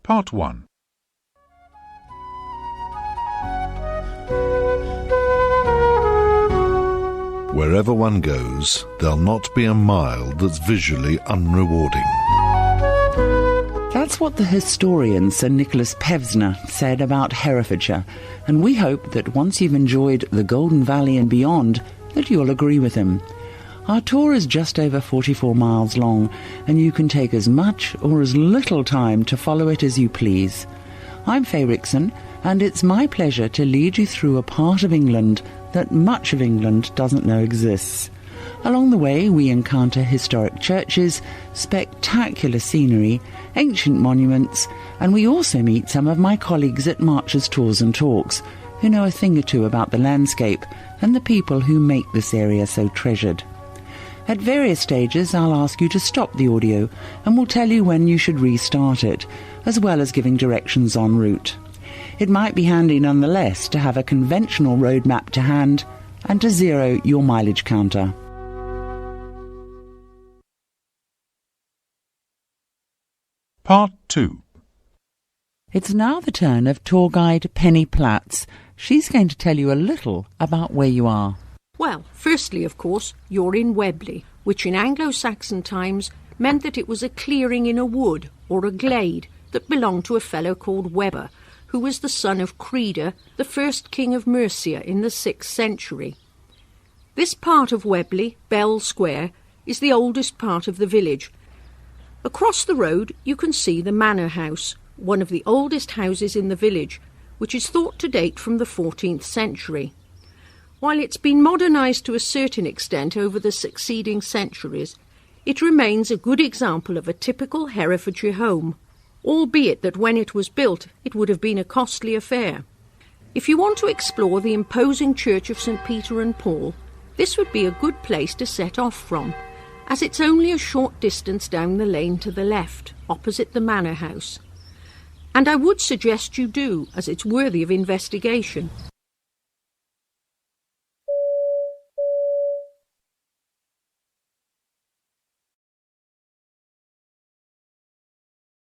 Part 1. Wherever one goes, there'll not be a mile that's visually unrewarding. That's what the historian Sir Nicholas Pevsner said about Herefordshire, and we hope that once you've enjoyed the Golden Valley and beyond, that you'll agree with him. Our tour is just over 44 miles long, and you can take as much or as little time to follow it as you please. I'm Fay Rickson, and it's my pleasure to lead you through a part of England that much of England doesn't know exists. Along the way, we encounter historic churches, spectacular scenery, ancient monuments, and we also meet some of my colleagues at March's Tours and Talks, who know a thing or two about the landscape and the people who make this area so treasured. At various stages, I'll ask you to stop the audio, and we'll tell you when you should restart it, as well as giving directions en route. It might be handy nonetheless to have a conventional road map to hand and to zero your mileage counter. Part 2. It's now the turn of tour guide Penny Platts. She's going to tell you a little about where you are. Well, firstly, of course, you're in Webley, which in Anglo-Saxon times meant that it was a clearing in a wood or a glade that belonged to a fellow called Webber, who was the son of Creda, the first king of Mercia in the 6th century. This part of Webley, Bell Square, is the oldest part of the village. Across the road you can see the Manor House, one of the oldest houses in the village, which is thought to date from the 14th century. While it's been modernised to a certain extent over the succeeding centuries, it remains a good example of a typical Herefordshire home, albeit that when it was built it would have been a costly affair. If you want to explore the imposing church of St Peter and Paul, this would be a good place to set off from, as it's only a short distance down the lane to the left, opposite the Manor House. And I would suggest you do, as it's worthy of investigation.